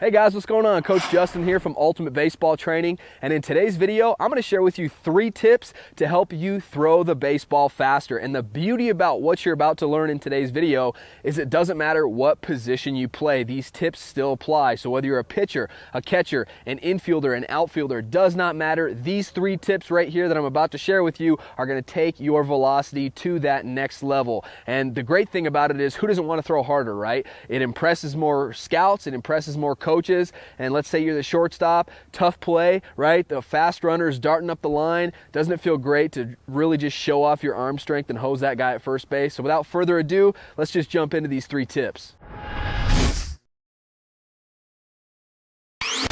Hey guys, what's going on? Coach Justin here from Ultimate Baseball Training, and in today's video, I'm going to share with you 3 tips to help you throw the baseball faster. And the beauty about what you're about to learn in today's video is it doesn't matter what position you play, these tips still apply. So whether you're a pitcher, a catcher, an infielder, an outfielder, does not matter. These 3 tips right here that I'm about to share with you are going to take your velocity to that next level. And the great thing about it is, who doesn't want to throw harder, right? It impresses more scouts, it impresses more coaches, and let's say you're the shortstop, tough play, right? The fast runners darting up the line. Doesn't it feel great to really just show off your arm strength and hose that guy at first base? So without further ado, let's just jump into these 3 tips.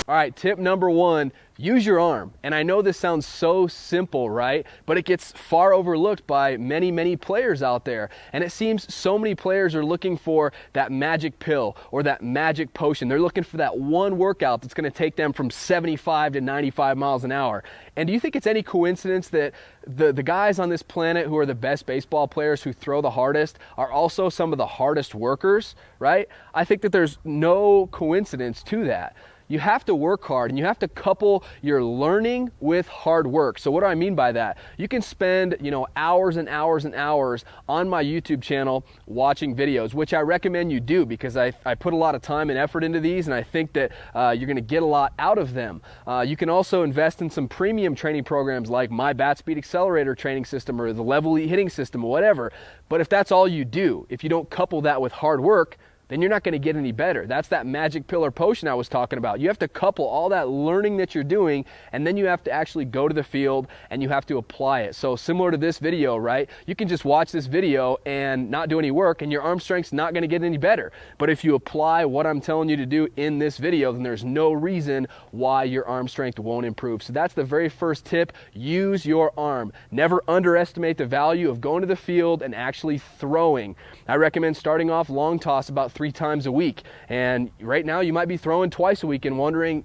All right, tip number 1, use your arm. And I know this sounds so simple, right? But it gets far overlooked by many players out there. And it seems so many players are looking for that magic pill or that magic potion. They're looking for that one workout that's going to take them from 75 to 95 miles an hour. And do you think it's any coincidence that the guys on this planet who are the best baseball players, who throw the hardest, are also some of the hardest workers, right? I think that there's no coincidence to that. You have to work hard, and you have to couple your learning with hard work. So what do I mean by that? You can spend, hours and hours and hours on my YouTube channel watching videos, which I recommend you do because I put a lot of time and effort into these, and I think that you're going to get a lot out of them. You can also invest in some premium training programs like my Bat Speed Accelerator training system or the Level Elite hitting system or whatever. But if that's all you do, if you don't couple that with hard work, then you're not going to get any better. That's that magic pill or potion I was talking about. You have to couple all that learning that you're doing, and then you have to actually go to the field and you have to apply it. So similar to this video, right? You can just watch this video and not do any work, and your arm strength's not going to get any better. But if you apply what I'm telling you to do in this video, then there's no reason why your arm strength won't improve. So that's the very first tip. Use your arm. Never underestimate the value of going to the field and actually throwing. I recommend starting off long toss about 3 times a week. And right now you might be throwing twice a week and wondering,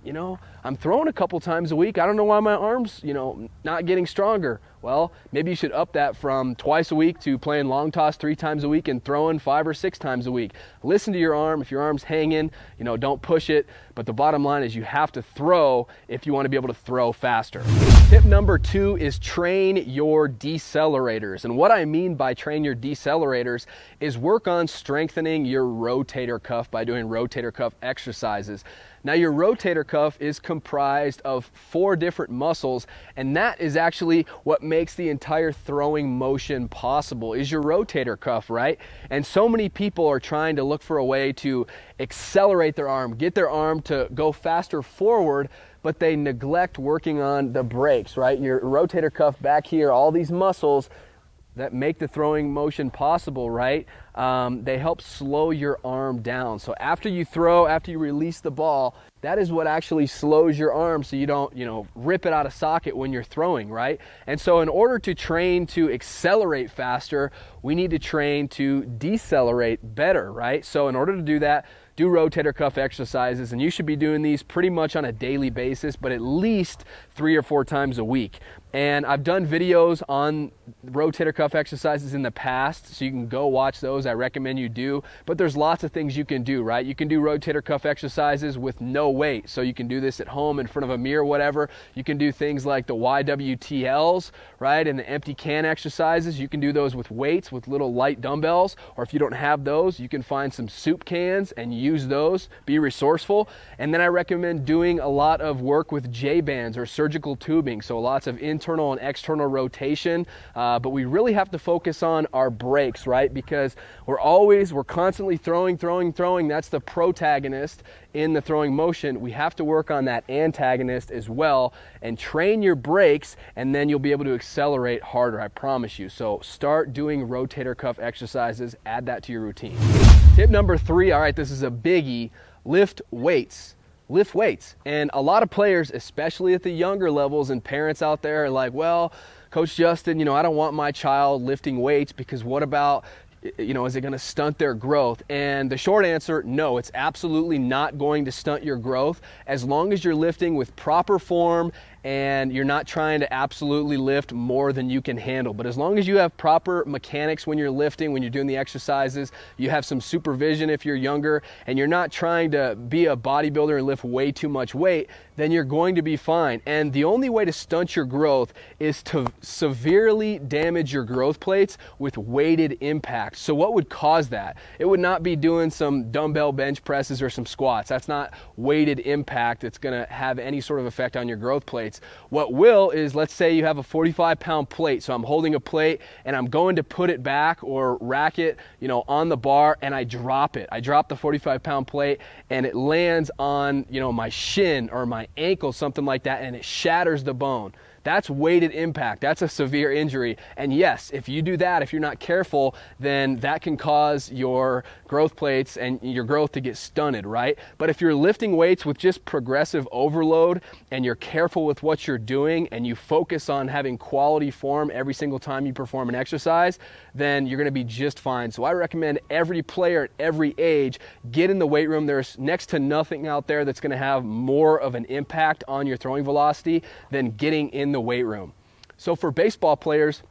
I'm throwing a couple times a week. I don't know why my arm's, not getting stronger. Well, maybe you should up that from twice a week to playing long toss 3 times a week and throwing 5 or 6 times a week. Listen to your arm. If your arm's hanging, don't push it. But the bottom line is you have to throw if you want to be able to throw faster. Tip number 2 is train your decelerators. And what I mean by train your decelerators is work on strengthening your rotator cuff by doing rotator cuff exercises. Now, your rotator cuff is comprised of 4 different muscles, and that is actually what makes the entire throwing motion possible, is your rotator cuff, right? And so many people are trying to look for a way to accelerate their arm, get their arm to go faster forward, but they neglect working on the brakes, right? Your rotator cuff back here, all these muscles that make the throwing motion possible, right? They help slow your arm down. So after you throw, after you release the ball, that is what actually slows your arm so you don't, rip it out of socket when you're throwing, right? And so in order to train to accelerate faster, we need to train to decelerate better, right? So in order to do that, do rotator cuff exercises, and you should be doing these pretty much on a daily basis, but at least 3 or 4 times a week. And I've done videos on rotator cuff exercises in the past, so you can go watch those. I recommend you do. But there's lots of things you can do, right? You can do rotator cuff exercises with no weight. So you can do this at home in front of a mirror, whatever. You can do things like the YWTLs, right? And the empty can exercises. You can do those with weights, with little light dumbbells. Or if you don't have those, you can find some soup cans and use those. Be resourceful. And then I recommend doing a lot of work with J-bands or surgical tubing. So lots of internal and external rotation. But we really have to focus on our brakes, right? Because we're constantly throwing. That's the protagonist in the throwing motion. We have to work on that antagonist as well and train your brakes, and then you'll be able to accelerate harder, I promise you. So start doing rotator cuff exercises, add that to your routine. Tip number 3, all right, this is a biggie, lift weights. Lift weights. And a lot of players, especially at the younger levels, and parents out there are like, well, Coach Justin, I don't want my child lifting weights because what about You know, is it going to stunt their growth? And the short answer, no, it's absolutely not going to stunt your growth as long as you're lifting with proper form and you're not trying to absolutely lift more than you can handle. But as long as you have proper mechanics when you're lifting, when you're doing the exercises, you have some supervision if you're younger, and you're not trying to be a bodybuilder and lift way too much weight, then you're going to be fine. And the only way to stunt your growth is to severely damage your growth plates with weighted impact. So what would cause that? It would not be doing some dumbbell bench presses or some squats. That's not weighted impact that's going to have any sort of effect on your growth plates. What will is, let's say you have a 45-pound plate. So I'm holding a plate and I'm going to put it back or rack it, you know, on the bar, and I drop it. I drop the 45-pound plate and it lands on, you know, my shin or my ankle, something like that, and it shatters the bone. That's weighted impact. That's a severe injury. And yes, if you do that, if you're not careful, then that can cause your growth plates and your growth to get stunted, right? But if you're lifting weights with just progressive overload and you're careful with what you're doing and you focus on having quality form every single time you perform an exercise, then you're gonna be just fine. So I recommend every player at every age get in the weight room. There's next to nothing out there that's gonna have more of an impact on your throwing velocity than getting in the weight room. So for baseball players,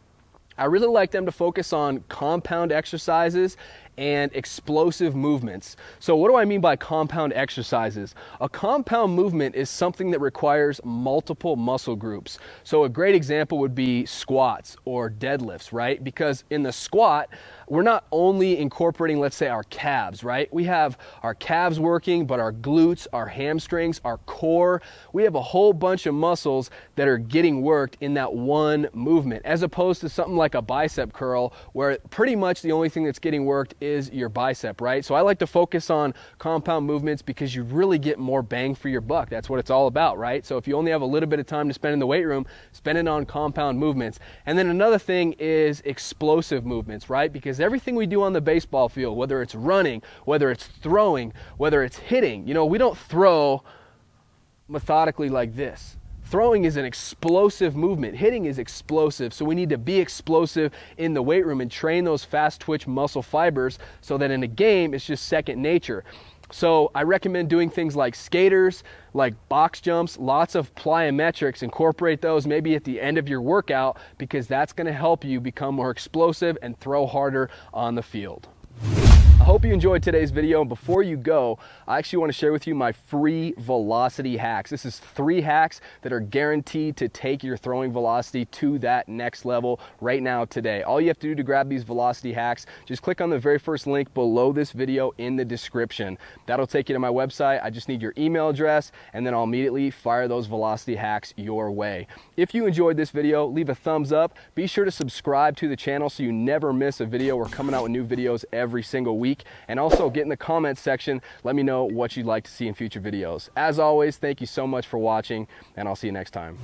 I really like them to focus on compound exercises and explosive movements. So what do I mean by compound exercises? A compound movement is something that requires multiple muscle groups. So a great example would be squats or deadlifts, right? Because in the squat, we're not only incorporating, let's say, our calves, right? We have our calves working, but our glutes, our hamstrings, our core, we have a whole bunch of muscles that are getting worked in that one movement, as opposed to something like a bicep curl, where pretty much the only thing that's getting worked is your bicep, right? So I like to focus on compound movements because you really get more bang for your buck. That's what it's all about, right? So if you only have a little bit of time to spend in the weight room, spend it on compound movements. And then another thing is explosive movements, right? Because everything we do on the baseball field, whether it's running, whether it's throwing, whether it's hitting, you know, we don't throw methodically like this. Throwing is an explosive movement. Hitting is explosive. So we need to be explosive in the weight room and train those fast twitch muscle fibers so that in a game, it's just second nature. So I recommend doing things like skaters, like box jumps, lots of plyometrics. Incorporate those maybe at the end of your workout, because that's going to help you become more explosive and throw harder on the field. I hope you enjoyed today's video. And before you go, I actually want to share with you my free velocity hacks. This is 3 hacks that are guaranteed to take your throwing velocity to that next level right now today. All you have to do to grab these velocity hacks, just click on the very first link below this video in the description. That'll take you to my website. I just need your email address, and then I'll immediately fire those velocity hacks your way. If you enjoyed this video, leave a thumbs up. Be sure to subscribe to the channel so you never miss a video. We're coming out with new videos every single week. And also get in the comments section. Let me know what you'd like to see in future videos. As always, thank you so much for watching, and I'll see you next time.